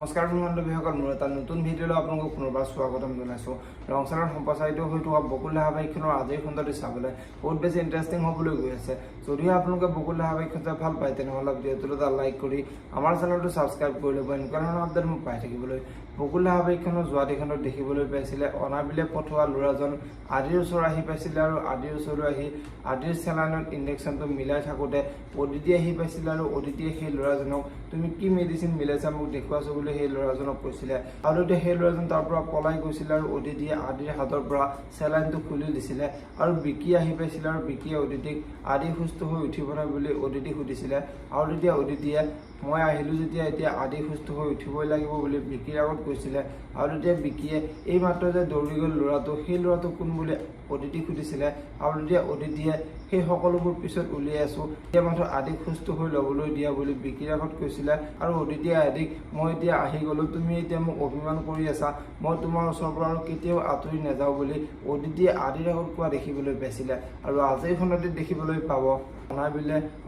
নমস্কাৰ বন্ধুসকল, মোৰ এটা নতুন ভিডিঅ'লৈ আপোনালোকক পুনৰবাৰ স্বাগতম জনাইছোঁ। ৰংচাৰত সম্প্ৰচাৰিত হৈ থকা বকুল ধাৰাবাহিকখনৰ আজিৰ খণ্ডটি চাবলৈ বহুত বেছি ইণ্টাৰেষ্টিং হ'বলৈ গৈ আছে। যদিও আপোনালোকে বকুল ধাৰাবাহিকখন চাই ভাল পায় তেনেহ'লে ভিডিঅ'টো এটা লাইক কৰি আমাৰ চেনেলটো ছাবস্ক্ৰাইব কৰি ল'ব, এনেকুৱা ধৰণৰ আপডেট মোক পাই থাকিবলৈ। বকুল ধাৰাবাহিকখনৰ যোৱা দিখনত দেখিবলৈ পাইছিলে অনাবিলে পঠোৱা ল'ৰাজন আদিৰ ওচৰ আহি পাইছিলে আৰু আদিৰ ওচৰলৈ আহি আদিৰ চেলাইনত ইনজেকশ্যনটো মিলাই থাকোঁতে অদিতি আহি পাইছিলে আৰু অদিতিয়ে সেই ল'ৰাজনক তুমি কি মেডিচিন মিলাইছা মোক দেখুৱাইছোঁ বুলি সেই ল'ৰাজনক কৈছিলে আৰু এতিয়া সেই ল'ৰাজন তাৰ পৰা পলাই গৈছিলে আৰু অদিতিয়ে আদিৰ হাতৰ পৰা চেলাইনটো খুলি দিছিলে আৰু বিকি আহি পাইছিলে আৰু বিকিয়ে অদিতিক আদি সুস্থ হৈ উঠিব নাই বুলি অদিতিক সুধিছিলে আৰু তেতিয়া অদিতিয়ে মই আহিলোঁ যেতিয়া এতিয়া আদি সুস্থ হৈ উঠিবই লাগিব বুলি বিকিৰ আগত কৈছিলে আৰু তেতিয়া বিকিয়ে এই মাত্ৰ যে দৌৰি গ'ল ল'ৰাটো সেই ল'ৰাটো কোন বুলি অদিতিক সুধিছিলে আৰু তেতিয়া অদিতিয়ে সেই সকলোবোৰ পিছত উলিয়াই আছোঁ এতিয়া মাত্ৰ আদিক সুস্থ হৈ ল'বলৈ দিয়া বুলি বিকিৰ আগত কৈছিলে আৰু অদিতিয়ে আদিক মই এতিয়া আহি গ'লোঁ, তুমি এতিয়া মোক অভিমান কৰি আছা, মই তোমাৰ ওচৰৰ পৰা আৰু কেতিয়াও আঁতৰি নাযাওঁ বুলি অদিতিয়ে আদিৰ আগত কোৱা দেখিবলৈ পাইছিলে। আৰু আজিৰ খণ্ডত দেখিবলৈ পাব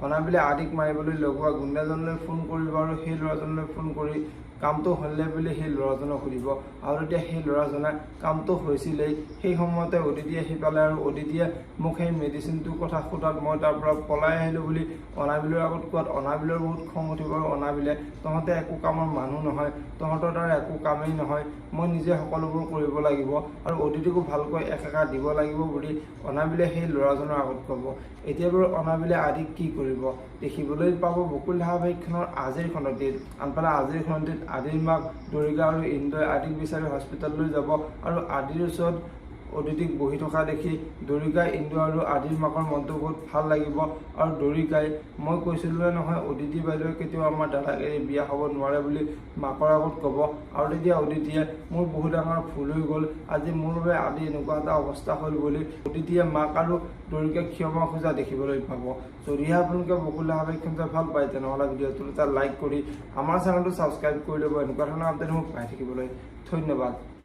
অনাবিলে আদিক মাৰিবলৈ লগোৱা গুণ্ডাজনলৈ ফোন কৰিব আৰু সেই ল'ৰাজনলৈ ফোন কৰি কামটো হ'লে বুলি সেই ল'ৰাজনক সুধিব আৰু তেতিয়া সেই ল'ৰাজনে কামটো হৈছিলেই। সেই সময়তে অদিতি আহি পালে আৰু অদিতিয়ে মোক সেই মেডিচিনটোৰ কথা সোধাত মই তাৰ পৰা পলাই আহিলোঁ বুলি অনাবিলৰ আগত কোৱাত অনাবিলৰ বহুত খং উঠিব আৰু অনাবিলে তহঁতে একো কামৰ মানুহ নহয়, তহঁতৰ দ্বাৰা একো কামেই নহয়, মই নিজে সকলোবোৰ কৰিব লাগিব আৰু অদিতিকো ভালকৈ একেকাৰ দিব লাগিব বুলি অনাবিলে সেই ল'ৰাজনৰ আগত ক'ব। এতিয়া বাৰু অনাবিলে আদিক কি কৰিব দেখিবলৈ পাব বকুল ধাৰাবাহিকখনৰ আজিৰ খণ্ডটিত। আনফালে আজিৰ খণ্ডটিত আদিৰ মাক দৰিকা আৰু ইন্দ্ৰই আদিক বিচাৰি হস্পিটেললৈ যাব আৰু আদিৰ ওচৰত অদিতিক বহি থকা দেখি দৰিকা, ইন্দ্ৰ আৰু আদিৰ মাকৰ মনটো বহুত ভাল লাগিব আৰু দৰিকাই মই কৈছিলোঁ নহয় অদিতি বাইদেৱে কেতিয়াও আমাৰ দাদাক এৰি বিয়া হ'ব নোৱাৰে বুলি মাকৰ আগত ক'ব আৰু তেতিয়া অদিতিয়ে মোৰ বহুত ডাঙৰ ভুল হৈ গ'ল, আজি মোৰ বাবে আদি এনেকুৱা এটা অৱস্থা হ'ল বুলি অদিতিয়ে মাক আৰু দৰিকাক ক্ষমা খোজা দেখিবলৈ পাব। যদিহে আপোনালোকে বকুল ধাৰাবাহিকখন চাই ভাল পায় তেনেহ'লে ভিডিঅ'টো এটা লাইক কৰি আমাৰ চেনেলটো ছাবস্ক্ৰাইব কৰি ল'ব, এনেকুৱা ধৰণৰ আপডেট মোক পাই থাকিবলৈ। ধন্যবাদ।